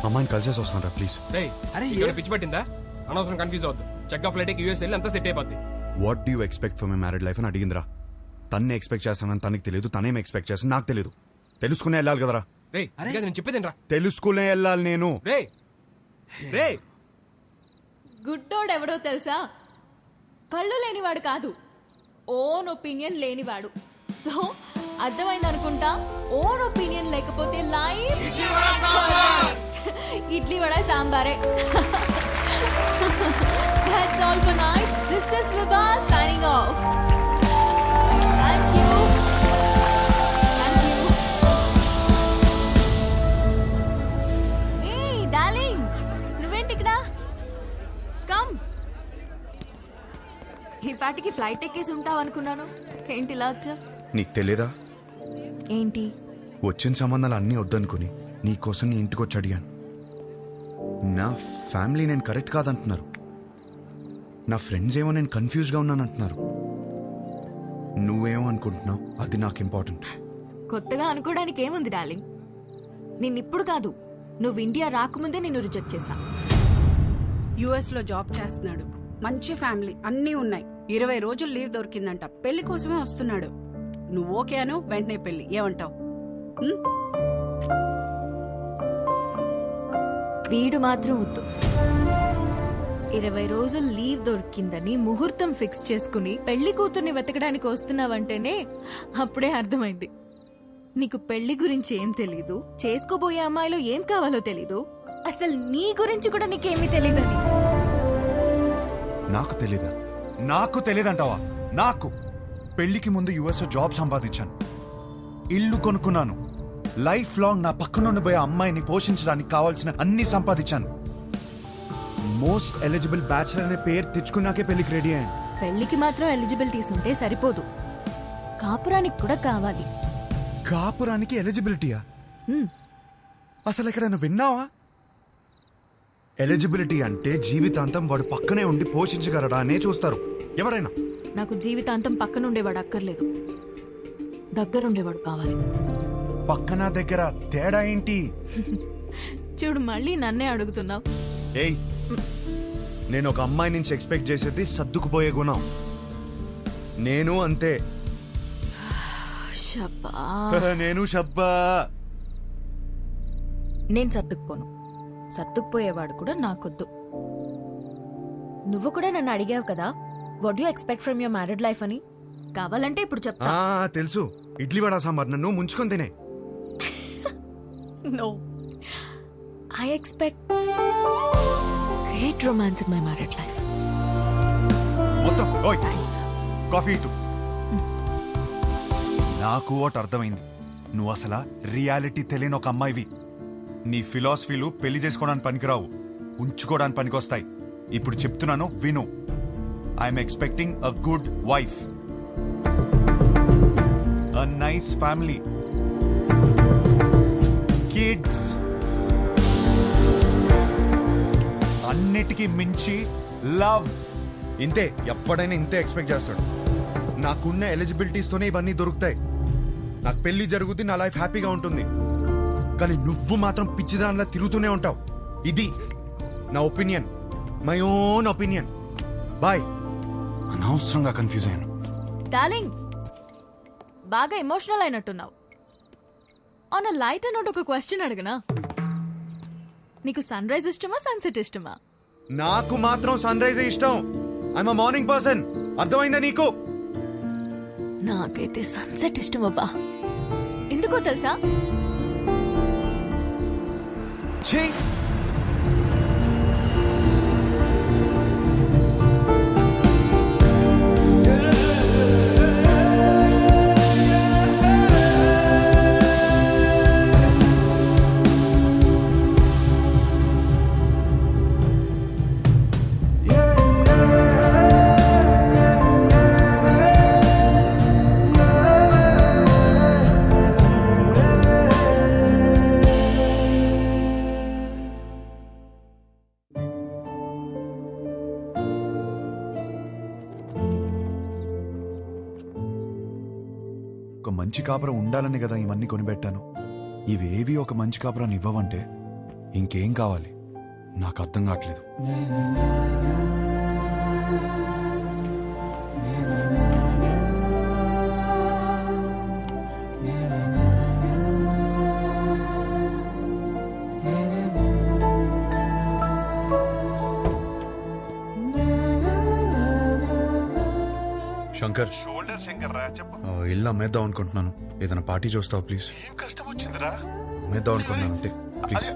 అమ్మాయిని కలిసేసి వస్తాను ప్లీజ్. అరే పిచ్చి పట్టిందా? అనవసరం కన్ఫ్యూజ్ అవద్దు. చెక్ ఆఫ్ ఫ్లైట్ యూఎస్ వెళ్ళి అంతా సెట్ అయిపోద్ది. What do you expect for my married life అని అడిగిందిరా. తన్నే ఎక్స్పెక్ట్ చేస్తానని తనకి తెలియదు, తనేం ఎక్స్పెక్ట్ చేస్తాను నాకు తెలియదు. తెలుసుకునే వెళ్ళాలి కదరా. నేను చెప్పేదేనరా. తెలుసుకునే వెళ్ళాలి నేను. రే గుడ్డోడు ఎవడో తెలుసా? కళ్ళు లేనివాడు కాదు, ఓన్ ఒపీనియన్ లేనివాడు. సో అర్థమైంది అనుకుంటా. ఓన్ ఒపీనియన్ లేకపోతే లైఫ్ ఇడ్లీ వడ సాంబారే. That's all for night. This is Vibha signing off. Thank you. Thank you. Hey darling, నువ్వేంటి ఇక్కడ? Come. ఈ పాటికి ఫ్లైట్ ఎక్కేసి ఉంటావు అనుకున్నాను. ఏంటి ఇలా వచ్చా? నీకు తెలియదా? ఏంటి? వచ్చిన సంబంధాలు అన్నీ వద్దనుకుని నీకోసం నీ ఇంటికి వచ్చి అడిగాను. నా ఫ్యామిలీ నేను కరెక్ట్ కాదంటున్నారు. నా ఫ్రెండ్స్ ఏమో నేను కన్ఫ్యూజ్గా ఉన్నానంటున్నారు. నువ్వేమో అనుకుంటున్నావు, అది నాకు ఇంపార్టెంట్. కొత్తగా అనుకోవడానికి ఏముంది డార్లింగ్? నిన్నిప్పుడు కాదు, నువ్వు ఇండియా రాకముందే నిన్ను రిజెక్ట్ చేశా. యుఎస్ లో జాబ్ చేస్తున్నాడు, మంచి ఫ్యామిలీ అన్నీ ఉన్నాయి. 20 రోజులు లీవ్ దొరికిందంట. పెళ్లి కోసమే వస్తున్నాడు. నువ్వు ఓకే అను, వెంటనే పెళ్లి. ఏమంటావు? వీడు మాత్రం వద్దు. 20 రోజులు లీవ్ దొరికిందని ముహూర్తం ఫిక్స్ చేసుకుని పెళ్లి కూతుర్ని వెతకడానికి వస్తున్నావంటేనే అప్పుడే అర్థమైంది నీకు పెళ్లి గురించి ఏం తెలీదు, చేసుకోబోయే అమ్మాయిలో ఏం కావాలో తెలీదు, అసలు నీ గురించి కూడా నీకేమీ తెలీదని. నాకు తెలీదా? నాకు తెలియదంటావా? నాకు పెళ్లికి ముందు యుఎస్ లో జాబ్ సంపాదించాను, ఇల్లు కొనుక్కున్నాను, లైఫ్ లాంగ్ నా పక్కనుండిపోయే అమ్మాయిని పోషించడానికి కావాల్సిన అన్ని సంపాదించాను. మోస్ట్ ఎలిజిబుల్ బ్యాచిలర్ అనే పేరు తెచ్చుకున్నాకే పెళ్లికి రెడీ అయ్యాను. పెళ్లికి మాత్రం ఎలిజిబిలిటీస్ ఉంటే సరిపోదు, కాపురానికి కూడా కావాలి. కాపురానికి ఎలిజిబిలిటీయా? అసలు ఎక్కడైనా విన్నావా? ఎలిజిబిలిటీ అంటే జీవితాంతం వాడు పక్కనే ఉండి పోషించగలడా అనే చూస్తారు ఎవరైనా. నాకు జీవితాంతం పక్కనుండేవాడు అక్కర్లేదు, దగ్గరుండేవాడు కావాలి. పక్కన దగ్గర తేడా ఏంటి? చూడు, మళ్ళీ నన్నే అడుగుతున్నావు. ఏయ్, నేను ఒక అమ్మాయి నుంచి ఎక్స్పెక్ట్ చేసేది సర్దుకుపోయే గుణం. నేను అంతే. నేను షబ్బా. నేను సర్దుకుపోను, సర్దుకుపోయేవాడు కూడా నాకొద్దు. నువ్వు కూడా నన్ను అడిగావు కదా, what you expect from your married life అని. కావాలంటే ఇప్పుడు చెప్తా. తెలుసు, ఇడ్లీ వడ సాంబార్. నన్ను ముంచుకొని తినే. No, I expect great romance in my married life. మొత్తం కాఫీ ఇటు. నాకు ఒకటి అర్థమైంది, నువ్వు అసలు రియాలిటీ తెలియని ఒక అమ్మాయివి. నీ ఫిలాసఫీలు పెళ్లి చేసుకోవడానికి పనికిరావు, ఉంచుకోవడానికి పనికొస్తాయి. ఇప్పుడు చెప్తున్నాను విను. I'm expecting a good wife, a nice family, kids, అన్నిటికీ మించి లవ్. ఇంతే, ఎప్పుడైనా ఇంతే ఎక్స్పెక్ట్ చేస్తాడు. నాకున్న ఎలిజిబిలిటీస్ తోనే ఇవన్నీ దొరుకుతాయి. నాకు పెళ్లి జరుగుద్ది, నా లైఫ్ హ్యాపీగా ఉంటుంది. కానీ నువ్వు మాత్రం పిచ్చిదానిలా తిరుగుతూనే ఉంటావు. ఇది నా opinion, my own opinion. Bye. అనవసరంగా కన్ఫ్యూజ్ అయ్యాను. డార్లింగ్, బాగా ఎమోషనల్ అయినట్టున్నావు. ఆన్ అ లైట్ నోట్ ఒక క్వశ్చన్ అడగనా? నీకు సన్ రైజ్ ఇష్టమా, సన్సెట్ ఇష్టమా? నాకు మాత్రం సన్ రైజ్ ఇష్టం. I'm a morning person. అర్థమైందా నీకు? నాకైతే సన్సెట్ ఇష్టం అబ్బా. ఎందుకో తెలుసా? ఛీ, ఒక మంచి కాపురం ఉండాలని కదా ఇవన్నీ కొనిపెట్టాను. ఇవేవి ఒక మంచి కాపురాన్ని ఇవ్వవంటే ఇంకేం కావాలి నాకు అర్థం కావట్లేదు. శంకర్, షోల్డర్ శంకర్ రా, చెప్పు. ఇల్లు అమ్మేద్దాం అనుకుంటున్నాను. ఏదైనా పార్టీ చూస్తావా ప్లీజ్? ఏం కష్టం వచ్చిందిరా? అమ్మేద్దాం అనుకుంటున్నాను అంతే, ప్లీజ్.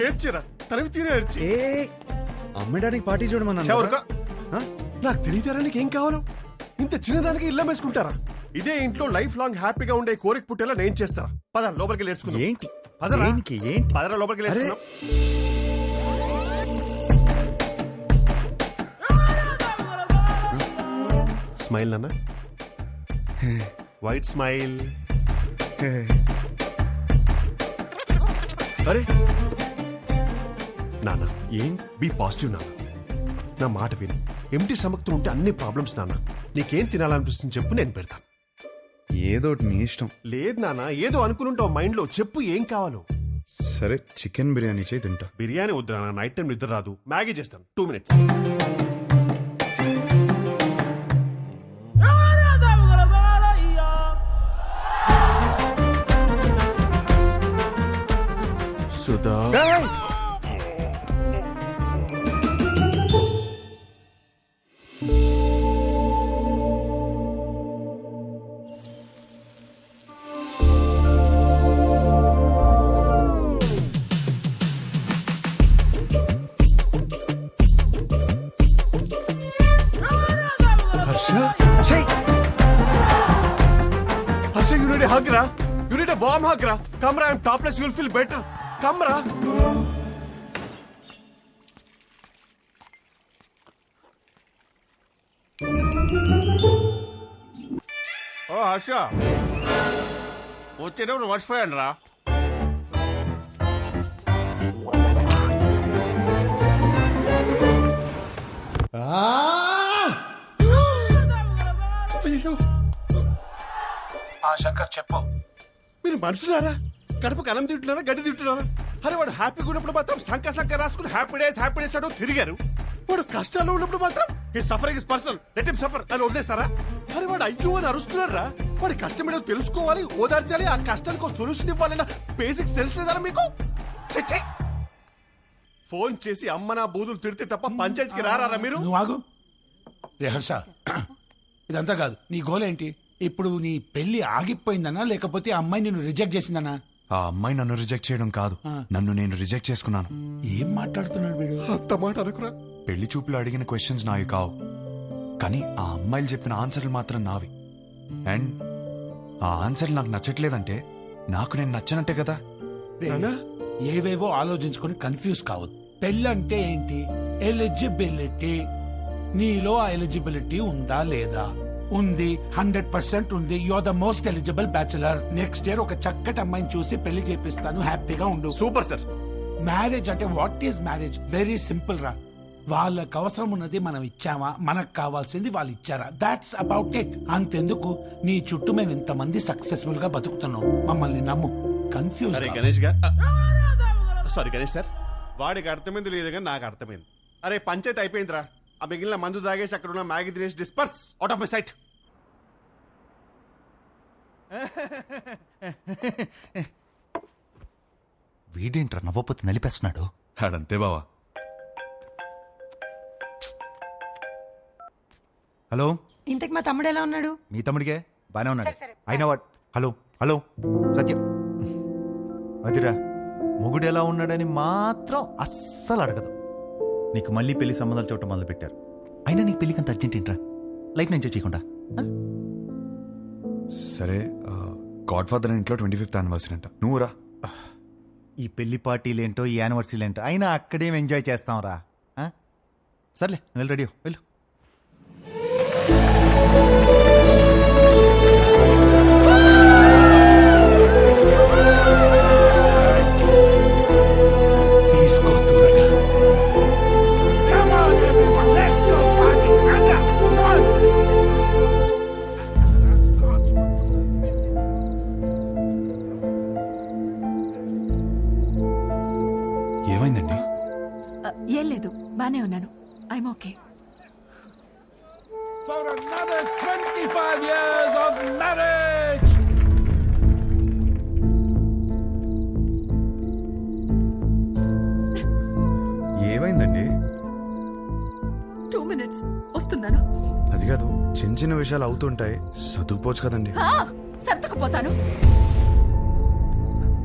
ఏడ్చిరా, తనవి తీరే ఏడ్చి. అమ్మేడానికి పార్టీ చూడమన్నా. చవరుగా. నాకు తెలియతారా నీకేం కావాలో? ఇంత చిన్నదానికి ఇల్లం వేసుకుంటారా? ఇదే ఇంట్లో లైఫ్ లాంగ్ హ్యాపీగా ఉండే కోరిక పుట్టేలా నేను చేస్తారా? పద లోపలికి నేర్చుకుందాం. ఏంటి పదరా. దేనికి? ఏంటి? పదరా లోపలికి నేర్చుకుందాం. స్మైల్ నాన్న, వైట్ స్మైల్. అరే నాన్న ఏం బీ పాజిటివ్ నాన్న. నా మాట విను. ఎంటీ స్టమక్తో ఉంటే అన్ని ప్రాబ్లమ్స్ నాన్న. నీకేం తినాలనిపిస్తుంది చెప్పు, నేను పెడతాను. ఏదోటి నీ ఇష్టం. లేదు నాన్న, ఏదో అనుకుంటావు మైండ్ లో, చెప్పు ఏం కావాలో. సరే చికెన్ బిర్యానీ చేయి, తింటా. బిర్యానీ వద్దు నాన్న, నైట్ టైం నిద్ర రాదు. మ్యాగీ చేస్తాను, 2 minutes. Sudha, Harsha, you need a hug, ra. You need a warm hug, ra. Come, ra. I'm topless. You'll feel better. Come, ra. Oh, Harsha. వచ్చేటప్పుడు మర్చిపోయాను రా. అయ్యో, శంకర్ చెప్పు. మీరు మనుషులారా? కడుపుకు అన్నం తింటున్నారా, గడ్డి తింటున్నారా? అరే వాడు హ్యాపీగా ఉన్నప్పుడు మాత్రం సంక రాసుకుని హ్యాపీ డేస్ అంటూ తిరిగారు. వాడు కష్టాల్లో ఉన్నప్పుడు మాత్రం ఈ suffering is personal, let him suffer అని వదిలేస్తారా? అరే వాడు అయ్యో అని అరుస్తున్నారా? వాడి కష్టం ఏంటో తెలుసుకోవాలి, ఓదార్చాలి, ఆ కష్టానికి ఒక సొల్యూషన్ ఇవ్వాలన్న బేసిక్ సెన్స్ లేదా మీకు? ఛీ! ఫోన్ చేసి అమ్మ నా బూదులు తిడితే తప్ప పంచాయతీకి రారా మీరు? నువ్వు ఆగు. రే హర్ష, ఇదంతా కాదు. నీ గోల్ ఏంటి? ఇప్పుడు నీ పెళ్లి ఆగిపోయిందనా లేకపోతే ఆ అమ్మాయి నిన్ను రిజెక్ట్ చేసిందనా? ఆ అమ్మాయి నన్ను రిజెక్ట్ చేయడం కాదు, నన్ను నేను రిజెక్ట్ చేసుకున్నాను. ఏం మాట్లాడుతున్నాడు వీడు? అంత మాట అనుకురా. పెళ్లి చూపులు అడిగిన క్వశ్చన్స్ నావి కావు, కానీ ఆ అమ్మాయిలు చెప్పిన ఆన్సర్లు మాత్రం నావి. అండ్ ఆ ఆన్సర్లు నాకు నచ్చట్లేదంటే నాకు నేను నచ్చనంటే కదా. రే, ఏవేవో ఆలోచించుకొని కన్ఫ్యూజ్ కావద్దు. పెళ్ళంటే ఏంటి? ఎలిజిబిలిటీ. నీలో ఆ ఎలిజిబిలిటీ ఉందా లేదా? ఉంది, 100% ఉంది. You are the most eligible bachelor. Next year ఒక చక్కటి అమ్మాయిని చూసి పెళ్లి చేపిస్తాను, హ్యాపీగా ఉండు. Super sir. మ్యారేజ్ అంటే what is marriage? Very simple రా. వాళ్ళకి అవసరం ఉన్నది మనం ఇచ్చామా, మనకు కావాల్సింది వాళ్ళు ఇచ్చారా? That's about it. అంతెందుకు, నీ చుట్టూ మేము ఇంతమంది సక్సెస్ఫుల్ గా బతుకుతున్నాం. మమ్మల్ని నమ్ము. కన్ఫ్యూజ్. అరే గణేష్ సారీ గణేష్ సార్, వాడికి అర్థమైంది లేదు కానీ నాకు అర్థమైంది. అరే పంచాయతీ అయిపోయిందిరా. ఆ మిగిలిన మందు తాగేసి అక్కడ ఉన్న మ్యాగీ తినేసి disperse out of my sight. వీడేంట్రా నవ్వపోతే నలిపేస్తున్నాడు. అడంతే బావా. హలో, ఇంతకు మా తమ్ముడు ఎలా ఉన్నాడు? మీ తమ్ముడికే బానే ఉన్నాడు. అయినా వాట్? హలో హలో సత్యం, అదిరా మొగుడు ఎలా ఉన్నాడని మాత్రం అస్సలు అడగదు. నీకు మళ్ళీ పెళ్లి సంబంధాలు చూడటం మొదలు పెట్టారు. అయినా నీకు పెళ్లికి అంత అర్జెంట్ ఏంట్రా? లైఫ్ ఎంజాయ్ చేయకుండా? సరే, గాడ్ ఫాదర్ ఇంట్లో 25th యానివర్సరీ అంట, నువ్వు రా. ఈ పెళ్లి పార్టీలేంటో ఈ యానివర్సరీలేంటో, అయినా అక్కడేం ఎంజాయ్ చేస్తాం రా. సర్లే, నువ్వు రెడీ వెళ్ళు. for another 25 years of marriage. ఏమైందండి? 2 minutes వస్తున్నాను. అది కాదు, చిన్న చిన్న విషయాలు అవుతుంటాయి, చదువుకోవచ్చు కదండి. సర్దుకుపోతాను.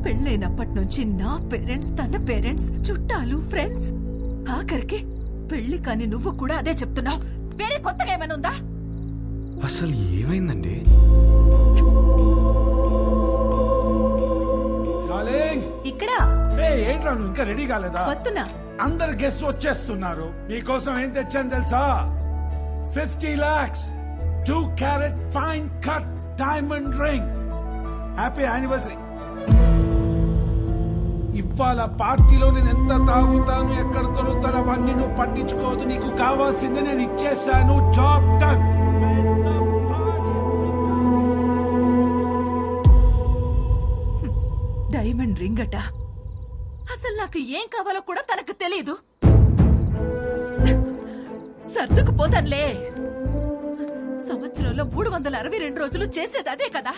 పెళ్ళైనప్పటి నుంచి నా పేరెంట్స్, తన పేరెంట్స్, చుట్టాలు, ఫ్రెండ్స్, ఆఖరికి పెళ్లి కాని నువ్వు కూడా అదే చెప్తున్నావు. వేరే కొత్తగా ఏమైనా ఉందా? అసలు ఏమైందండి? ఇక్కడ ఏంట్రా నువ్వు ఇంకా రెడీ కాలేదా? వస్తున్నా. అందరు గెస్ట్ వచ్చేస్తున్నారు. నీకోసం ఏం తెచ్చాను తెలుసా? 50 lakhs 2 carat fine cut diamond ring. Happy anniversary. ఇవాళ పార్టీలో నేను ఎంత తాగుతాను, ఎక్కడ దొరుకుతాను అవన్నీ నువ్వు పట్టించుకోవద్దు. నీకు కావాల్సిందే నేను ఇచ్చేసాను. Job done. డైమండ్ రింగ్ అట. అసలు నాకు ఏం కావాలో కూడా తనకు తెలీదు. సర్దుకుపోతానులే. సంవత్సరంలో 362 రోజులు చేసేది అదే కదా.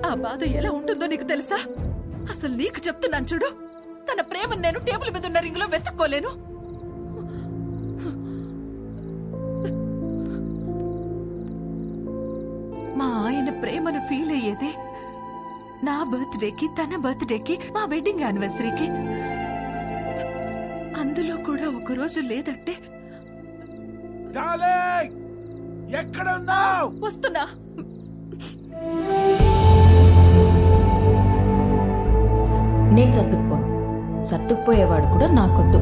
ఆ బాధ ఎలా ఉంటుందో నీకు తెలుసా? అసలు నీకు చెప్తున్నాను చూడు, తన ప్రేమను నేను టేబుల్ మీద ఉన్న రింగ్ లో వెతుక్కోలేను. మా ఆయన ప్రేమను ఫీల్ అయ్యేదే నా బర్త్డేకి, తన బర్త్డేకి, మా వెడ్డింగ్ యానివర్సరీకి. అందులో కూడా ఒక రోజు లేదంటే ఎక్కడ ఉన్నావు? వస్తున్నా. నేను సర్దుకుపోను. సర్దుకుపోయేవాడు కూడా నాకొద్దు.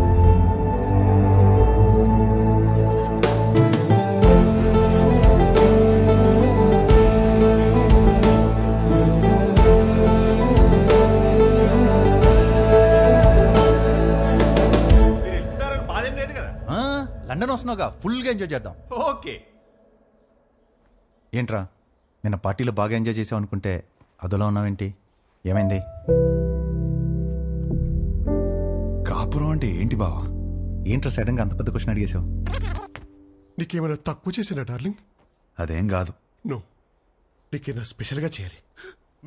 బాధేం లేదు కదా? లండన్ వస్తున్నావుగా, ఫుల్గా ఎంజాయ్ చేద్దాం. ఓకే. ఏంట్రా నిన్న పార్టీలో బాగా ఎంజాయ్ చేసావు అనుకుంటే అదోలా ఉన్నావేంటి? ఏమైంది? కాపురం అంటే ఏంటి బావా? ఏంట్రా సడన్ గా అంత పెద్ద క్వశ్చన్ అడిగేశావు? నీకేమైనా తక్కువ చేసినా డార్లింగ్? అదేం కాదు. నో, నీకేమైనా స్పెషల్ గా చేయాలి.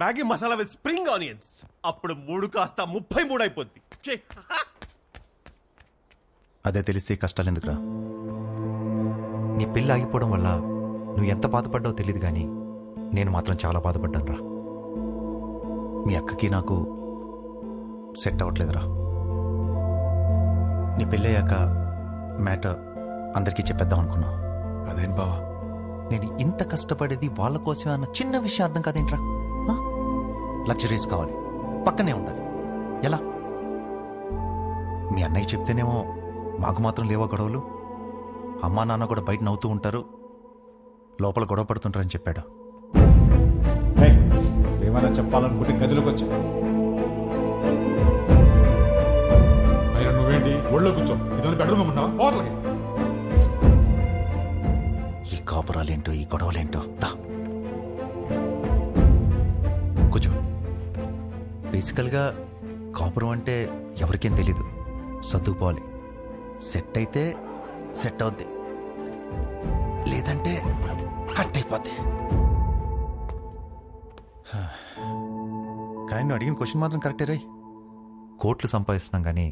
Maggi masala with spring onions. అప్పుడు 3 కాస్త 33 అయిపోద్ది. అదే తెలిస్తే కష్టాలు ఎందుకురా? నీ పెళ్ళి ఆగిపోవడం వల్ల నువ్వు ఎంత బాధపడ్డావో తెలియదు కానీ నేను మాత్రం చాలా బాధపడ్డాను రా. మీ అక్కకి నాకు సెట్ అవ్వట్లేదురా. నీ పెళ్ళయ్యాక మ్యాటర్ అందరికీ చెప్పేద్దాం అనుకున్నా. అదేం బావా? నేను ఇంత కష్టపడేది వాళ్ళ కోసమే అన్న చిన్న విషయం అర్థం కాదేంట్రా? లగ్జరీస్ కావాలి, పక్కనే ఉండాలి. ఎలా? మీ అన్నయ్య చెప్తేనేమో మాకు మాత్రం లేవా గొడవలు? అమ్మా నాన్న కూడా బయట నవ్వుతూ ఉంటారు, లోపల గొడవ పడుతుంటారని చెప్పాడు. ఏమైనా చెప్పాలనుకుంటే గదిలోకి వచ్చా. అయినా నువ్వేంటి ఒళ్ళో కూర్చో? ఇదని బెడ్రూమ్ ఉన్నావా? పోతలకి. ఈ కాపురాలేంటో, ఈ గొడవలేంటో. దా కూర్చో. బేసికల్గా కాపురం అంటే ఎవరికేం తెలీదు. సర్దుకుపోవాలి. సెట్ అయితే సెట్ అవుద్ది, లేదంటే కట్ అయిపోద్ది. కానీ నువ్వు అడిగిన క్వశ్చన్ మాత్రం కరెక్టే రే. కోట్లు సంపాదిస్తున్నాం కానీ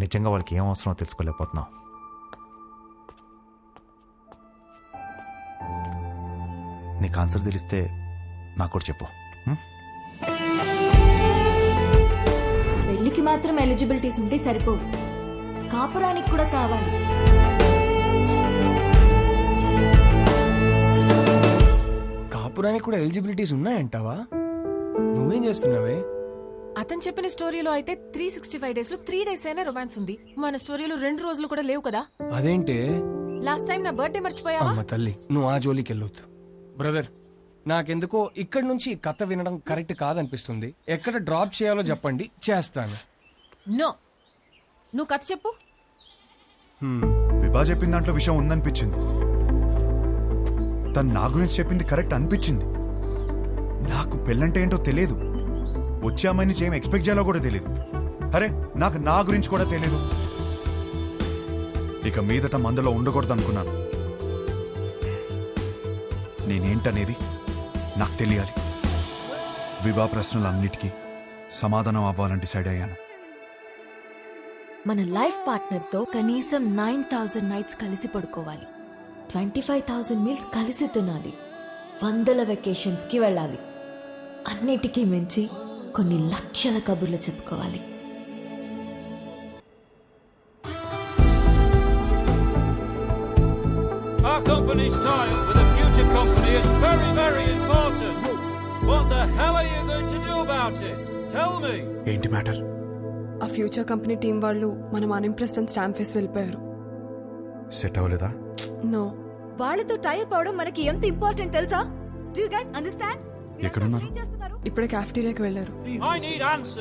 నిజంగా వాళ్ళకి ఏం అవసరమో తెలుసుకోలేకపోతున్నాం. నీకు ఆన్సర్ తెలిస్తే నాకు కూడా చెప్పు. పెళ్లికి మాత్రం ఎలిజిబిలిటీస్ ఉంటే సరిపోవు, కాపురానికి కూడా కావాలి. కాపురానికి కూడా ఎలిజిబిలిటీస్ ఉన్నాయంటావా? నువ్వేం చేస్తున్నావే? అతను చెప్పిన స్టోరీలో అయితే 365 days లో 3 days అయినా రొమాన్స్ ఉంది. మన స్టోరీలో 2 రోజులు కూడా లేవు కదా. అదేంటే? లాస్ట్ టైం నా బర్త్డే మర్చిపోయావా? అమ్మ తల్లి, నువ్వు ఆ జోలికి వెళ్ళొద్దు. బ్రదర్, నాకెందుకో ఇక్కడ నుంచి కథ వినడం కరెక్ట్ కాదనిపిస్తుంది. ఎక్కడ డ్రాప్ చేయాలో చెప్పండి, చేస్తాను. నో, నువ్వు కథ చెప్పు. విభా చెప్పిన దాంట్లో విషయం ఉందనిపించింది. తను నా గురించి చెప్పింది కరెక్ట్ అనిపించింది. నాకు పెళ్ళంటే ఏంటో తెలియదు, వచ్చే అమ్మాయి నుంచి ఏం ఎక్స్పెక్ట్ చేయాలో కూడా తెలియదు. అరే, నాకు నా గురించి కూడా తెలియదు. ఇక మీదట మందులో ఉండకూడదు అనుకున్నాను. నేనేంటనేది నాకు తెలియాలి. వివాహ ప్రశ్నలన్నిటికీ సమాధానం అవ్వాలని డిసైడ్ అయ్యాను. మన లైఫ్ పార్ట్నర్ తో కనీసం 9,000 నైట్స్ కలిసి పడుకోవాలి, 25,000 మీల్స్ కలిసి తినాలి, 100 వెకేషన్స్ కి వెళ్ళాలి. అన్నిటికీ మించి కొన్ని లక్షల కబుర్లు చెప్పుకోవాలి. Our company's tie with a future company is very, very important. What the hell are you going to do about it? Tell me. ఏంటి మ్యాటర్? ఆ ఫ్యూచర్ కంపెనీ టీం వాళ్ళు మనం అన్ఇంప్రెస్డ్ అని స్టాంప్ వేసి వెళ్ళిపోయారు. సెట్ అవ్వలేదా? నో. వాళ్ళతో టైప్ అవడం మనకి ఎంత ఇంపార్టెంట్ తెలుసా? Do you guys understand? ఎక్కడున్నారు? ఇప్పుడే క్యాఫ్టీరియాకి వెళ్ళారు. I need answers.